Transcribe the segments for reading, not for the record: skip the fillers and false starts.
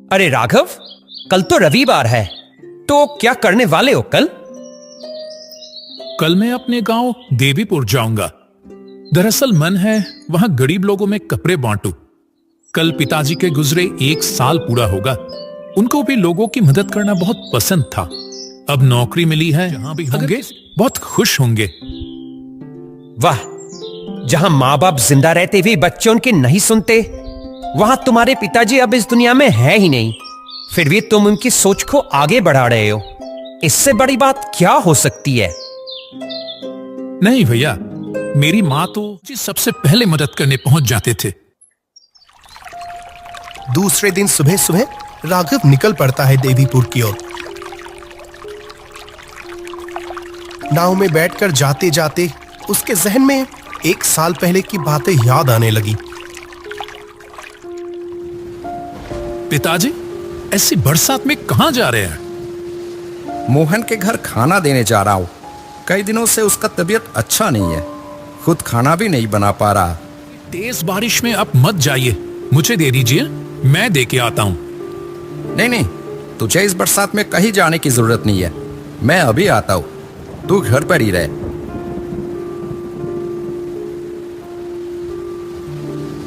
अरे राघव, कल तो रविवार है, तो क्या करने वाले हो कल? कल मैं अपने गांव देवीपुर जाऊंगा। दरअसल मन है वहां गरीब लोगों में कपड़े बांटूं। कल पिताजी के गुजरे 1 साल पूरा होगा। उनको भी लोगों की मदद करना बहुत पसंद था। अब नौकरी मिली है, जहां भी होंगे बहुत खुश होंगे। वाह, जहां माँ बाप जिंदा रहते हुए बच्चे उनके नहीं सुनते, वहां तुम्हारे पिताजी अब इस दुनिया में है ही नहीं, फिर भी तुम उनकी सोच को आगे बढ़ा रहे हो। इससे बड़ी बात क्या हो सकती है? नहीं भैया, मेरी माँ तो सबसे पहले मदद करने पहुंच जाते थे। दूसरे दिन सुबह सुबह राघव निकल पड़ता है देवीपुर की ओर। नाव में बैठकर जाते जाते उसके जहन में 1 साल पहले की बातें याद आने लगी। पिताजी, ऐसी बरसात में कहां जा रहे हैं? मोहन के घर खाना देने जा रहा हूं। कई दिनों से उसका तबीयत अच्छा नहीं है, खुद खाना भी नहीं बना पा रहा। तेज बारिश में आप मत जाइए, मुझे दे दीजिए, मैं दे के आता हूं। नहीं नहीं, तुझे इस बरसात में कहीं जाने की जरूरत नहीं है, मैं अभी आता हूं, तू घर पर ही रहे।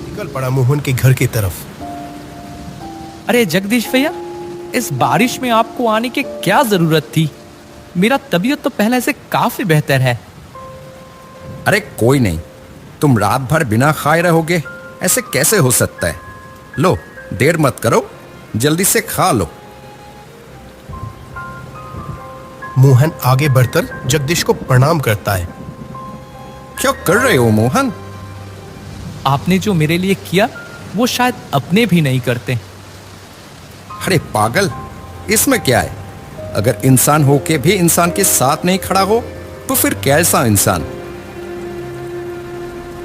निकल पड़ा मोहन के घर की तरफ। अरे जगदीश भैया, इस बारिश में आपको आने की क्या जरूरत थी? मेरा तबीयत तो पहले से काफी बेहतर है। अरे कोई नहीं, तुम रात भर बिना खाए रहोगे, ऐसे कैसे हो सकता है? लो, देर मत करो, जल्दी से खा लो। मोहन आगे बढ़कर जगदीश को प्रणाम करता है। क्या कर रहे हो मोहन? आपने जो मेरे लिए किया वो शायद अपने भी नहीं करते। अरे पागल, इसमें क्या है? अगर इंसान होके भी इंसान के साथ नहीं खड़ा हो तो फिर कैसा इंसान?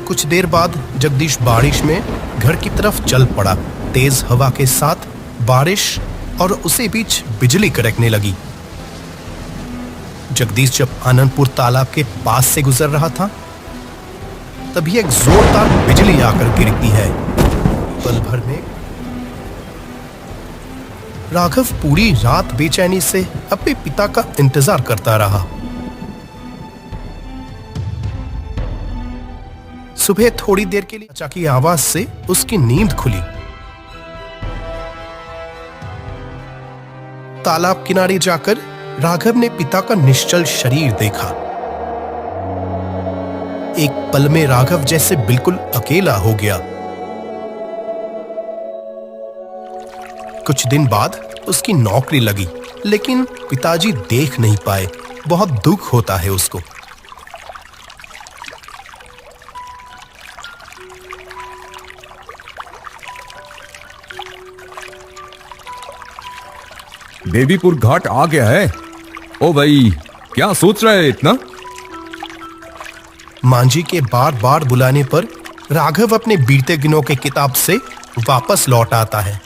कुछ देर बाद जगदीश बारिश में घर की तरफ चल पड़ा। तेज हवा के साथ बारिश और उसी बीच बिजली कड़कने लगी। जगदीश जब आनंदपुर तालाब के पास से गुजर रहा था, तभी एक जोरदार बिजली आकर गिरती है। पल भर में राघव पूरी रात बेचैनी से अपने पिता का इंतजार करता रहा। सुबह थोड़ी देर के लिए चाचा की आवाज से उसकी नींद खुली। तालाब किनारे जाकर राघव ने पिता का निश्चल शरीर देखा। एक पल में राघव जैसे बिल्कुल अकेला हो गया। कुछ दिन बाद उसकी नौकरी लगी, लेकिन पिताजी देख नहीं पाए। बहुत दुख होता है उसको। देवीपुर घाट आ गया है। ओ भाई, क्या सोच रहा है इतना? मांझी के बार बार बुलाने पर राघव अपने बीते दिनों के किताब से वापस लौट आता है।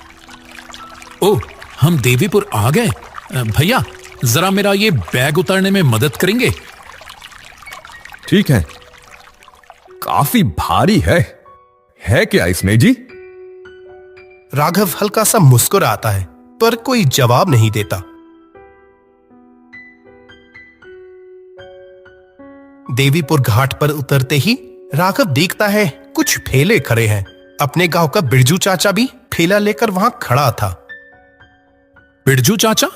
ओह, हम देवीपुर आ गए। भैया, जरा मेरा ये बैग उतारने में मदद करेंगे? ठीक है। काफी भारी है क्या इसमें जी? राघव हल्का सा मुस्कुराता है, पर कोई जवाब नहीं देता। देवीपुर घाट पर उतरते ही राघव देखता है कुछ ठेले खड़े हैं। अपने गांव का बिरजू चाचा भी ठेला लेकर वहां खड़ा था। बिरजू चाचा,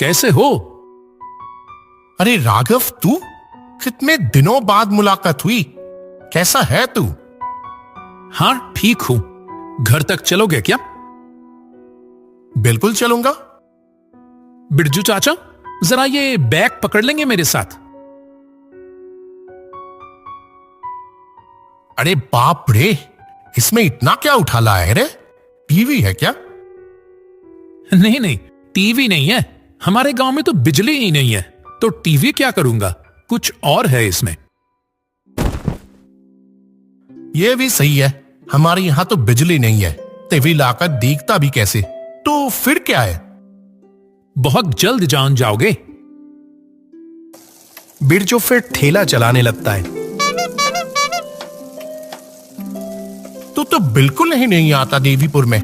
कैसे हो? अरे राघव, तू? कितने दिनों बाद मुलाकात हुई। कैसा है तू? हाँ, ठीक हूं। घर तक चलोगे क्या? बिल्कुल चलूंगा। बिरजू चाचा, जरा ये बैग पकड़ लेंगे मेरे साथ? अरे बाप रे, इसमें इतना क्या उठा लाया है रे? टीवी है क्या? नहीं नहीं, टीवी नहीं है। हमारे गांव में तो बिजली ही नहीं है, तो टीवी क्या करूंगा? कुछ और है इसमें। यह भी सही है, हमारे यहां तो बिजली नहीं है, टीवी लाकर देखता भी कैसे? तो फिर क्या है? बहुत जल्द जान जाओगे। बिरजू फिर ठेला चलाने लगता है। तू तो बिल्कुल ही नहीं आता देवीपुर में।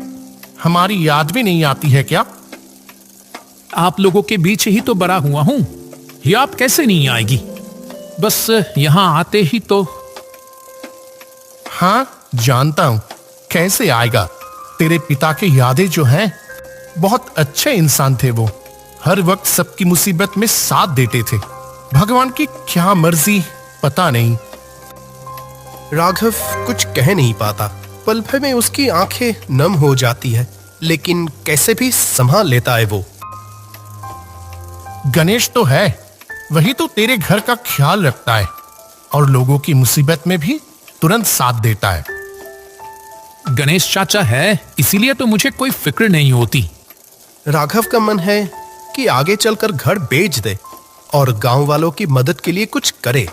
हमारी याद भी नहीं आती है क्या? आप लोगों के बीच ही तो बड़ा हुआ हूं, याद कैसे नहीं आएगी? बस यहां आते ही तो। हाँ जानता हूं, कैसे आएगा। तेरे पिता के यादें जो हैं, बहुत अच्छे इंसान थे वो। हर वक्त सबकी मुसीबत में साथ देते थे। भगवान की क्या मर्जी पता नहीं। राघव कुछ कह नहीं पाता। पल भर में उसकी आंखें नम हो जाती है, लेकिन कैसे भी संभाल लेता है वो। गणेश तो है, वही तो तेरे घर का ख्याल रखता है और लोगों की मुसीबत में भी तुरंत साथ देता है। गणेश चाचा है, इसीलिए तो मुझे कोई फिक्र नहीं होती। राघव का मन है कि आगे चलकर घर बेच दे और गांव वालों की मदद के लिए कुछ करे।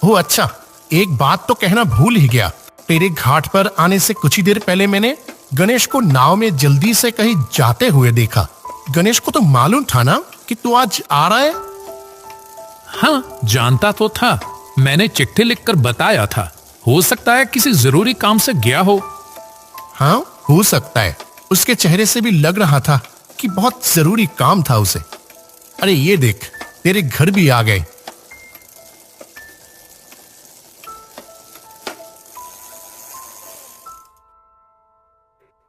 हो अच्छा, एक बात तो कहना भूल ही गया। तेरे घाट पर आने से कुछ ही देर पहले मैंने गणेश को नाव में जल्दी से कहीं जाते हुए देखा। गणेश को तो मालूम था ना कि तू आज आ रहा है? हाँ, जानता तो था। मैंने चिट्ठी लिखकर बताया था। हो सकता है किसी जरूरी काम से गया हो। हाँ हो सकता है, उसके चेहरे से भी लग रहा था कि बहुत जरूरी काम था उसे। अरे ये देख, तेरे घर भी आ गए।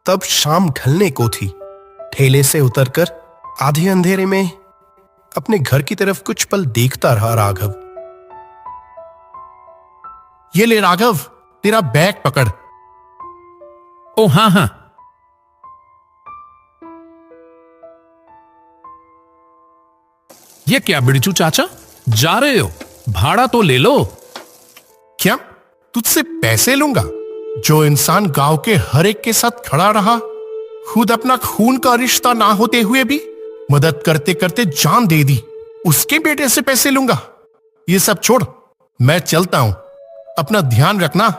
तब शाम ढलने को थी। ठेले से उतरकर आधे अंधेरे में अपने घर की तरफ कुछ पल देखता रहा राघव। ये ले राघव, तेरा बैग पकड़। ओ हाँ हाँ। ये क्या बिरजू चाचा, जा रहे हो? भाड़ा तो ले लो। क्या तुझसे पैसे लूंगा? जो इंसान गांव के हर एक के साथ खड़ा रहा, खुद अपना खून का रिश्ता ना होते हुए भी मदद करते करते जान दे दी, उसके बेटे से पैसे लूंगा? ये सब छोड़, मैं चलता हूं। अपना ध्यान रखना।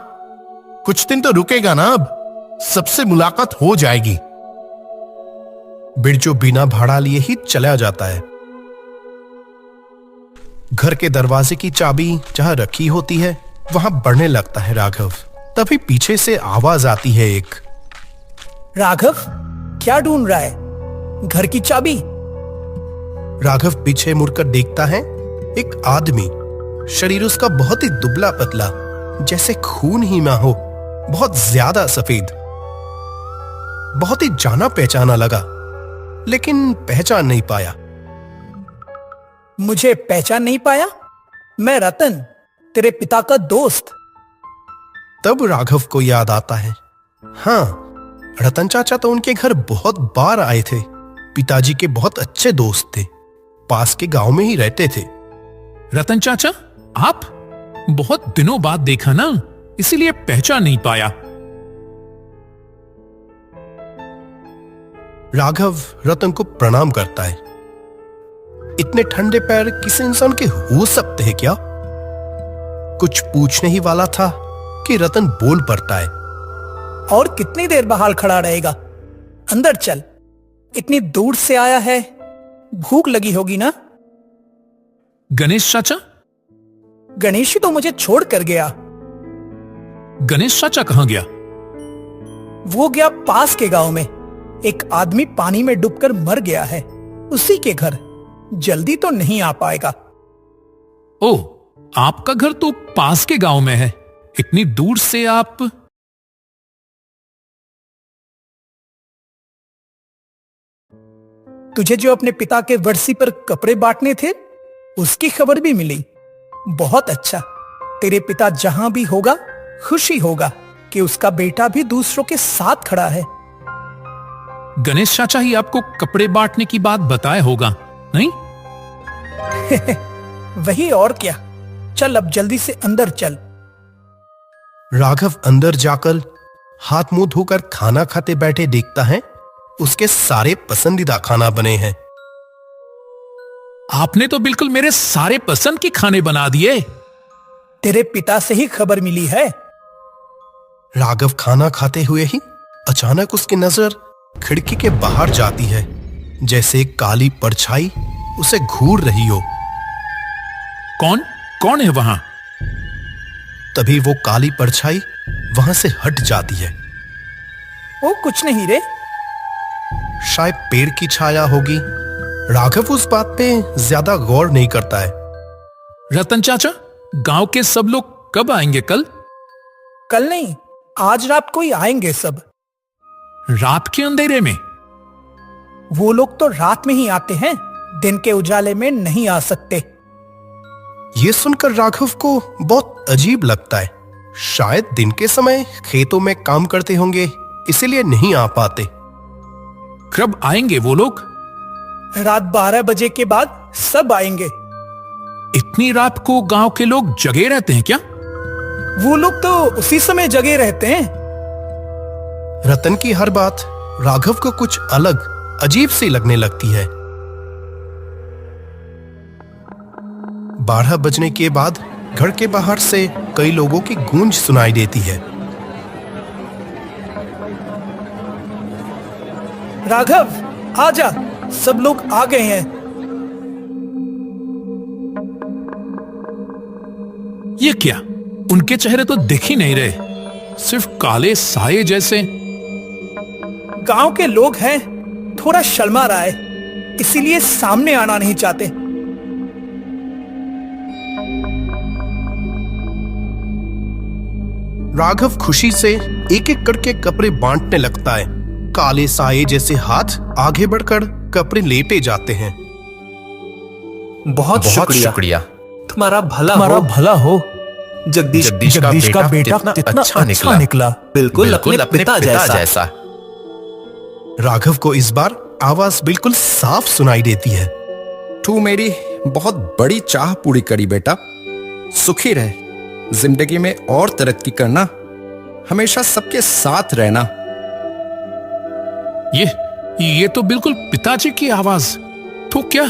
कुछ दिन तो रुकेगा ना, अब सबसे मुलाकात हो जाएगी। बिरजू बिना भाड़ा लिए ही चला जाता है। घर के दरवाजे की चाबी जहां रखी होती है, वहां बढ़ने लगता है राघव। तभी पीछे से आवाज आती है एक। राघव, क्या ढूंढ रहा है? घर की चाबी? राघव पीछे मुड़कर देखता है, एक आदमी। शरीर उसका बहुत ही दुबला पतला, जैसे खून ही ना हो, बहुत ज्यादा सफेद। बहुत ही जाना पहचाना लगा, लेकिन पहचान नहीं पाया। मुझे पहचान नहीं पाया? मैं रतन, तेरे पिता का दोस्त। तब राघव को याद आता है, हाँ, रतन चाचा तो उनके घर बहुत बार आए थे। पिताजी के बहुत अच्छे दोस्त थे, पास के गांव में ही रहते थे। रतन चाचा, आप? बहुत दिनों बाद देखा ना, इसीलिए पहचान नहीं पाया। राघव रतन को प्रणाम करता है। इतने ठंडे पैर किसी इंसान के हो सकते हैं क्या? कुछ पूछने ही वाला था कि रतन बोल पड़ता है। और कितनी देर बाहर खड़ा रहेगा? अंदर चल, इतनी दूर से आया है, भूख लगी होगी ना? गणेश चाचा? गणेश ही तो मुझे छोड़ कर गया। गणेश चाचा कहां गया? वो गया पास के गांव में। एक आदमी पानी में डूबकर मर गया है, उसी के घर। जल्दी तो नहीं आ पाएगा। ओह, आपका घर तो पास के गांव में है, इतनी दूर से आप? तुझे जो अपने पिता के वर्सी पर कपड़े बांटने थे, उसकी खबर भी मिली। बहुत अच्छा। तेरे पिता जहां भी होगा, खुशी होगा कि उसका बेटा भी दूसरों के साथ खड़ा है। गणेश चाचा ही आपको कपड़े बांटने की बात बताया होगा, नहीं? वही और क्या। चल अब जल्दी से अंदर चल। राघव अंदर जाकर हाथ मुंह धोकर खाना खाते बैठे देखता है, उसके सारे पसंदीदा खाना बने हैं। आपने तो बिल्कुल मेरे सारे पसंद के खाने बना दिए। तेरे पिता से ही खबर मिली है। राघव खाना खाते हुए ही अचानक उसकी नजर खिड़की के बाहर जाती है, जैसे एक काली परछाई उसे घूर रही हो। कौन कौन है वहां? तभी वो काली परछाई वहां से हट जाती है। वो कुछ नहीं रे। शायद पेड़ की छाया होगी। राघव उस बात पे ज्यादा गौर नहीं करता है। रतन चाचा, गांव के सब लोग कब आएंगे कल? कल नहीं, आज रात को ही आएंगे सब। रात के अंधेरे में? वो लोग तो रात में ही आते हैं, दिन के उजाले में नहीं आ सकते। ये सुनकर राघव को बहुत अजीब लगता है। शायद दिन के समय खेतों में काम करते होंगे, इसीलिए नहीं आ पाते। कब आएंगे वो लोग? रात 12 बजे के बाद सब आएंगे। इतनी रात को गांव के लोग जगे रहते हैं क्या? वो लोग तो उसी समय जगे रहते हैं। रतन की हर बात राघव को कुछ अलग अजीब सी लगने लगती है। 12 बजने के बाद घर के बाहर से कई लोगों की गूंज सुनाई देती है। राघव, आजा, सब लोग आ गए हैं। ये क्या? उनके चेहरे तो दिख ही नहीं रहे, सिर्फ काले साये जैसे। गांव के लोग हैं, थोड़ा शर्मा रहा है, इसीलिए सामने आना नहीं चाहते। राघव खुशी से एक एक करके कपड़े बांटने लगता है। काले साये जैसे हाथ आगे बढ़कर कपड़े लेते जाते हैं। बहुत शुक्रिया। तुम्हारा भला हो। जगदीश का बेटा कितना अच्छा निकला। बिल्कुल अपने पिता जैसा। राघव को इस बार आवाज बिल्कुल साफ सुनाई देती है। तू मेरी बहुत बड़ी चाह पूरी करी बेटा। सुखी रहे, जिंदगी में और तरक्की करना, हमेशा सबके साथ रहना। ये तो बिल्कुल पिताजी की आवाज। तो क्या?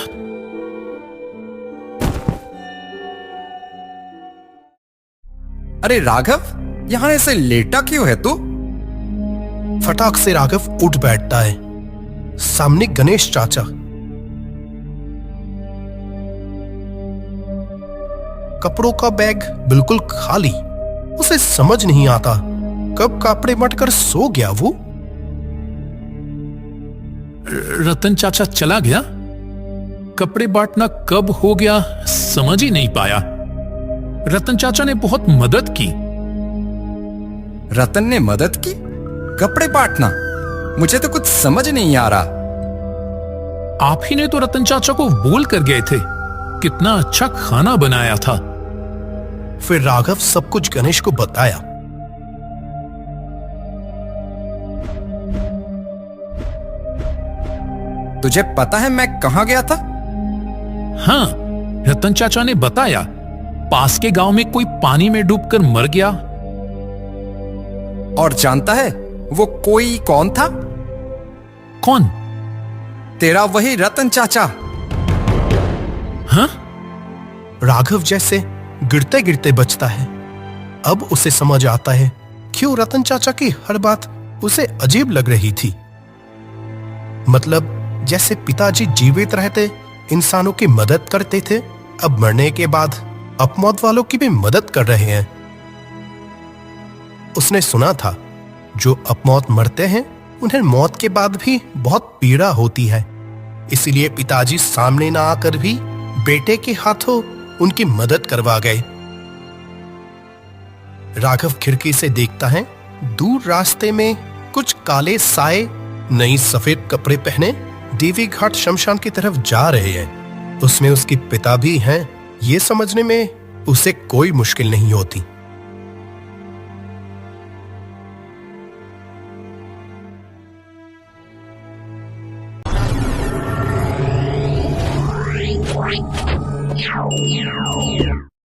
अरे राघव, यहां ऐसे लेटा क्यों है तू? फटाक से राघव उठ बैठता है। सामने गणेश चाचा। कपड़ों का बैग बिल्कुल खाली। उसे समझ नहीं आता कब कपड़े मटकर सो गया वो। रतन चाचा चला गया? कपड़े बांटना कब हो गया समझ ही नहीं पाया। रतन चाचा ने बहुत मदद की। रतन ने मदद की? कपड़े बांटना? मुझे तो कुछ समझ नहीं आ रहा। आप ही ने तो रतन चाचा को बोल कर गए थे, कितना अच्छा खाना बनाया था। फिर राघव सब कुछ गणेश को बताया। तुझे पता है मैं कहां गया था? हाँ, रतन चाचा ने बताया, पास के गांव में कोई पानी में डूबकर मर गया। और जानता है वो कोई कौन था? कौन? तेरा वही रतन चाचा। हाँ? राघव जैसे गिरते गिरते बचता है। अब उसे समझ आता है क्यों रतन चाचा की हर बात उसे अजीब लग रही थी। मतलब जैसे पिताजी जीवित रहते इंसानों की मदद करते थे, अब मरने के बाद अपमौत वालों की भी मदद कर रहे हैं। उसने सुना था जो अपमौत मरते हैं उन्हें मौत के बाद भी बहुत पीड़ा होती है, इसलिए पिताजी सामने ना आकर भी बेटे के हाथों उनकी मदद करवा गए। राघव खिड़की से देखता है, दूर रास्ते में कुछ काले साए नई सफेद कपड़े पहने देवी घाट शमशान की तरफ जा रहे हैं। उसमें उसके पिता भी हैं। ये समझने में उसे कोई मुश्किल नहीं होती।